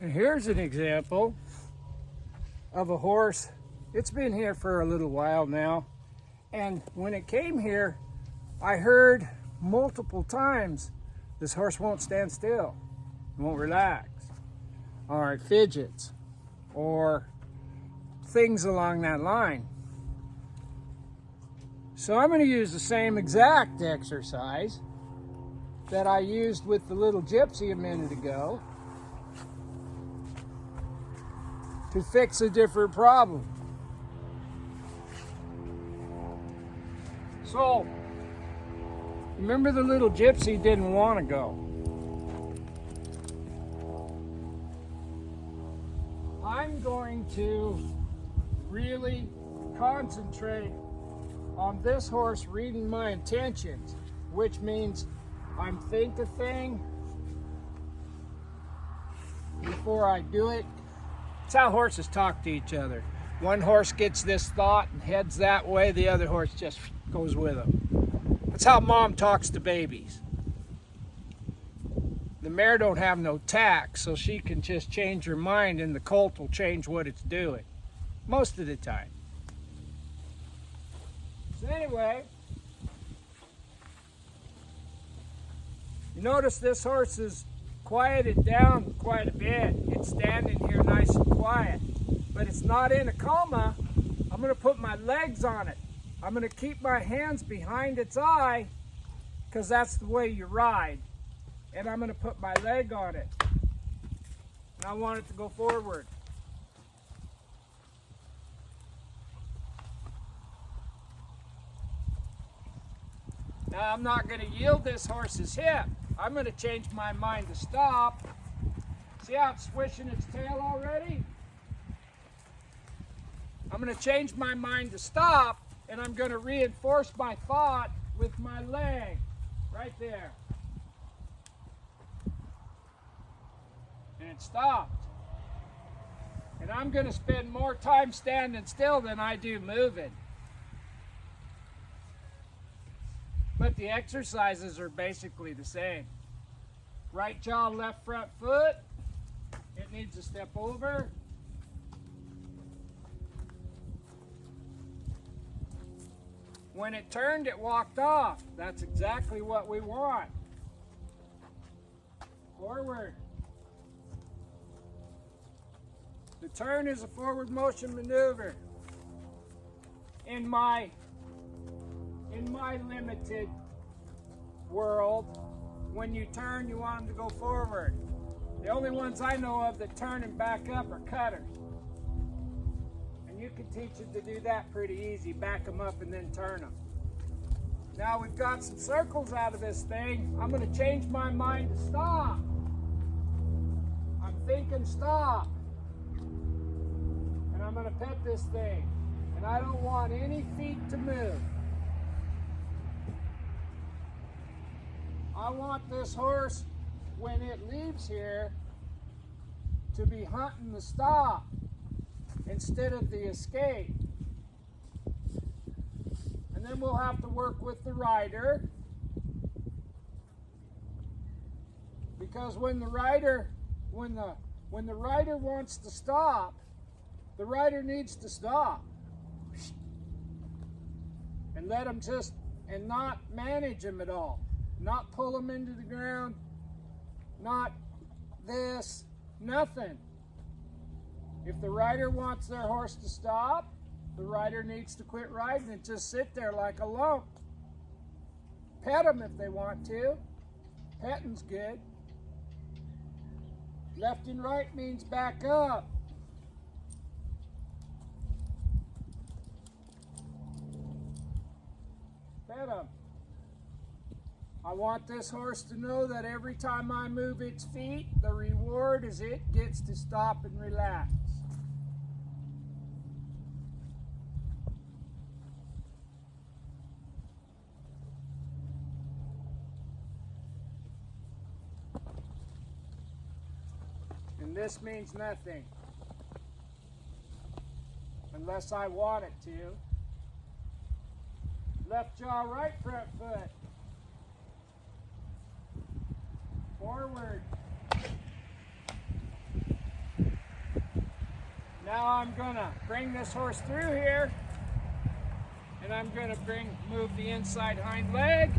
And here's an example of a horse. It's been here for a little while now. And when it came here, I heard multiple times, this horse won't stand still, won't relax, or it fidgets, or things along that line. So I'm going to use the same exact exercise that I used with the little gypsy a minute ago to fix a different problem. So, remember the little gypsy didn't want to go. I'm going to really concentrate on this horse reading my intentions, which means I'm think a thing before I do it. It's how horses talk to each other. One horse gets this thought and heads that way, the other horse just goes with them. That's how mom talks to babies. The mare don't have no tact, so she can just change her mind and the colt will change what it's doing, most of the time. So anyway, you notice this horse is quieted down quite a bit. It's standing here nice and quiet, but it's not in a coma. I'm going to put my legs on it. I'm going to keep my hands behind its eye because that's the way you ride. And I'm going to put my leg on it. And I want it to go forward. Now I'm not going to yield this horse's hip. I'm going to change my mind to stop. See how it's swishing its tail already? I'm going to change my mind to stop, and I'm going to reinforce my thought with my leg right there. And it stopped. And I'm going to spend more time standing still than I do moving. But the exercises are basically the same. Right jaw, left front foot. It needs to step over. When it turned, it walked off. That's exactly what we want. Forward. The turn is a forward motion maneuver. In my limited world, when you turn, you want them to go forward. The only ones I know of that turn and back up are cutters. And you can teach them to do that pretty easy. Back them up and then turn them. Now we've got some circles out of this thing. I'm going to change my mind to stop. I'm thinking stop. And I'm going to pet this thing. And I don't want any feet to move. I want this horse, when it leaves here, to be hunting the stop instead of the escape. And then we'll have to work with the rider, because when the rider wants to stop, the rider needs to stop and let him just, and not manage him at all. Not pull them into the ground, not this, nothing. If the rider wants their horse to stop, the rider needs to quit riding and just sit there like a lump. Pet them if they want to. Petting's good. Left and right means back up. Pet them. I want this horse to know that every time I move its feet, the reward is it gets to stop and relax. And this means nothing unless I want it to. Left jaw, right front foot. Forward. Now I'm gonna bring this horse through here, and I'm gonna move the inside hind leg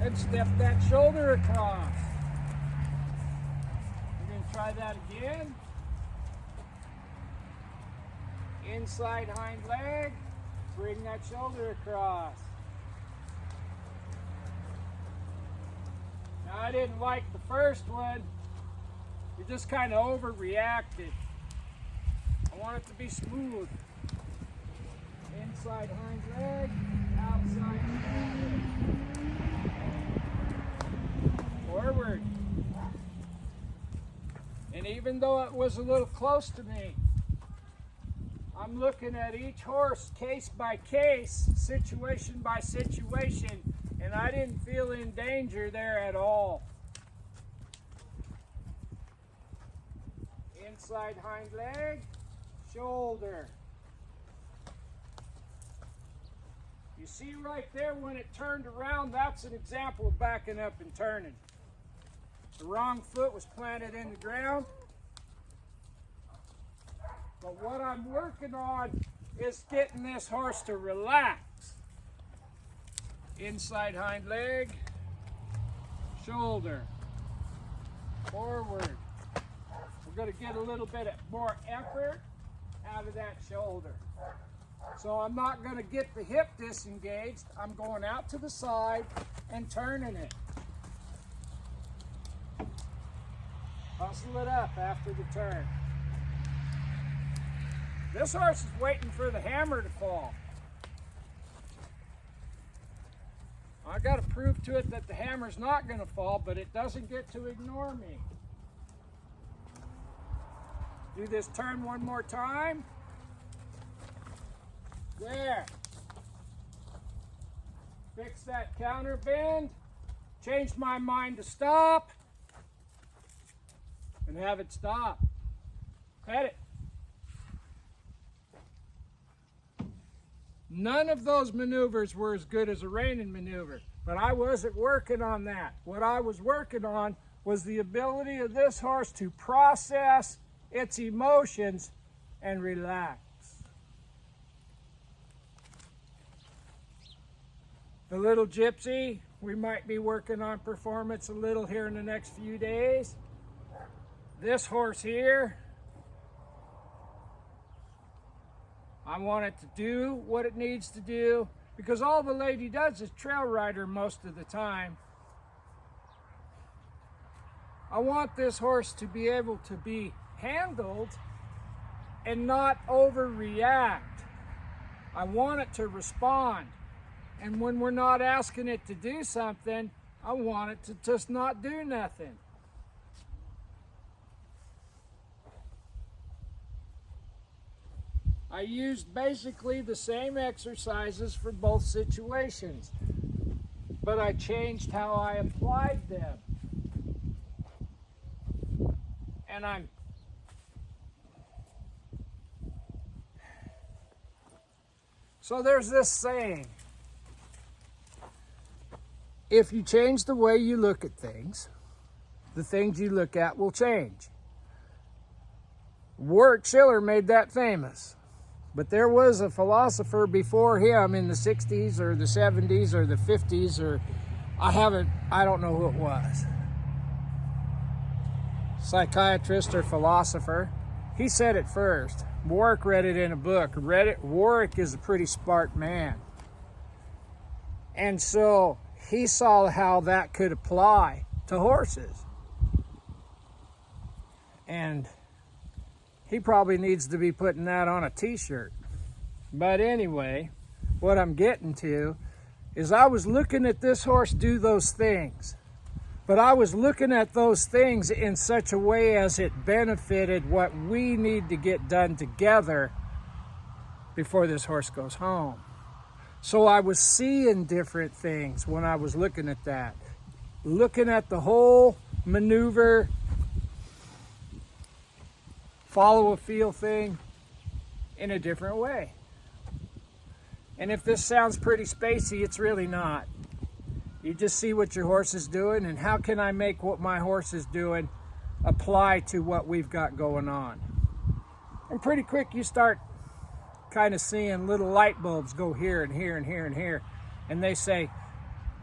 and step that shoulder across. We're gonna try that again. Inside hind leg, bring that shoulder across. Now I didn't like the first one. You just kind of overreacted. I want it to be smooth. Inside hind leg, outside shoulder. Forward. And even though it was a little close to me, I'm looking at each horse case by case, situation by situation, and I didn't feel in danger there at all. Inside hind leg, shoulder. You see right there when it turned around, that's an example of backing up and turning. The wrong foot was planted in the ground. But what I'm working on is getting this horse to relax. Inside hind leg, shoulder, forward. We're going to get a little bit more effort out of that shoulder. So I'm not going to get the hip disengaged. I'm going out to the side and turning it. Hustle it up after the turn. This horse is waiting for the hammer to fall. I got to prove to it that the hammer's not going to fall, but it doesn't get to ignore me. Do this turn one more time. There. Fix that counter bend. Change my mind to stop. And have it stop. Head it. None of those maneuvers were as good as a reining maneuver, but I wasn't working on that. What I was working on was the ability of this horse to process its emotions and relax. The little gypsy, we might be working on performance a little here in the next few days. This horse here, I want it to do what it needs to do, because all the lady does is trail ride her most of the time. I want this horse to be able to be handled and not overreact. I want it to respond. And when we're not asking it to do something, I want it to just not do nothing. I used basically the same exercises for both situations, but I changed how I applied them. And so there's this saying, if you change the way you look at things, the things you look at will change. Warwick Schiller made that famous. But there was a philosopher before him in the 60s or the 70s or the 50s, or I don't know who it was. Psychiatrist or philosopher. He said it first. Warwick read it in a book. Warwick is a pretty smart man. And so he saw how that could apply to horses. And he probably needs to be putting that on a t-shirt. But anyway, what I'm getting to is I was looking at this horse do those things. But I was looking at those things in such a way as it benefited what we need to get done together before this horse goes home. So I was seeing different things when I was looking at that. Looking at the whole maneuver, follow a feel thing in a different way. And if this sounds pretty spacey, it's really not. You just see what your horse is doing, and how can I make what my horse is doing apply to what we've got going on. And pretty quick you start kind of seeing little light bulbs go here and here and here and here. And they say,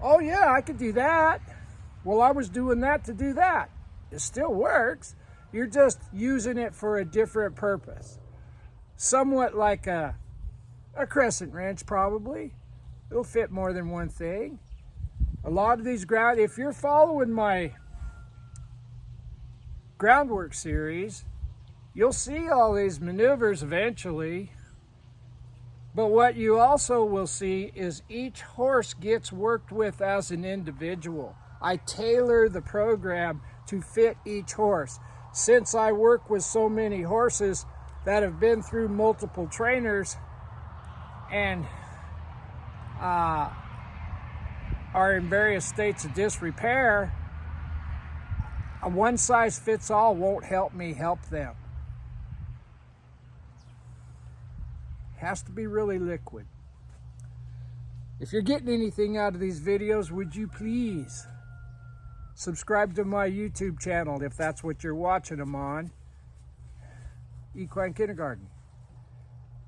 oh yeah, I could do that. Well, I was doing that to do that. It still works. You're just using it for a different purpose. Somewhat like a crescent wrench, probably. It'll fit more than one thing. A lot of these if you're following my groundwork series, you'll see all these maneuvers eventually. But what you also will see is each horse gets worked with as an individual. I tailor the program to fit each horse. Since I work with so many horses that have been through multiple trainers and are in various states of disrepair, a one-size-fits-all won't help me help them. Has to be really liquid. If you're getting anything out of these videos, would you please subscribe to my YouTube channel if that's what you're watching them on, Equine Kindergarten.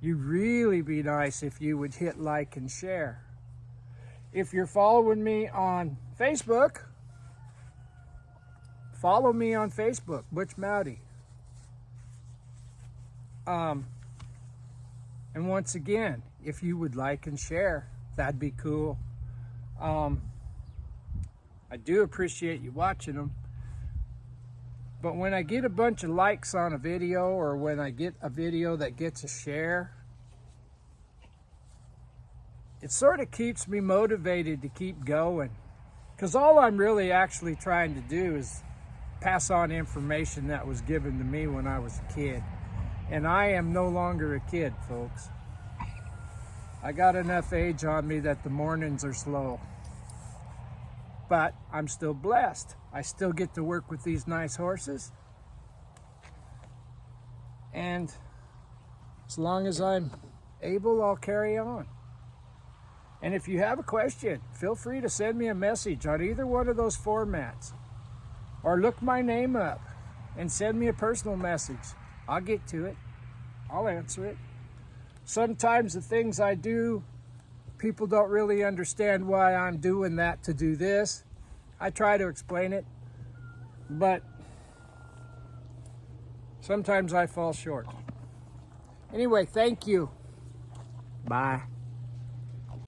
You'd really be nice if you would hit like and share. If you're following me on Facebook, follow me on Facebook, Butch Mowdy. And once again, if you would like and share, that'd be cool. I do appreciate you watching them. But when I get a bunch of likes on a video, or when I get a video that gets a share, it sort of keeps me motivated to keep going. Because all I'm really actually trying to do is pass on information that was given to me when I was a kid. And I am no longer a kid, folks. I got enough age on me that the mornings are slow. But I'm still blessed. I still get to work with these nice horses. And as long as I'm able, I'll carry on. And if you have a question, feel free to send me a message on either one of those formats. Or look my name up and send me a personal message. I'll get to it. I'll answer it. Sometimes the things I do, people don't really understand why I'm doing that to do this. I try to explain it, but sometimes I fall short. Anyway, thank you. Bye.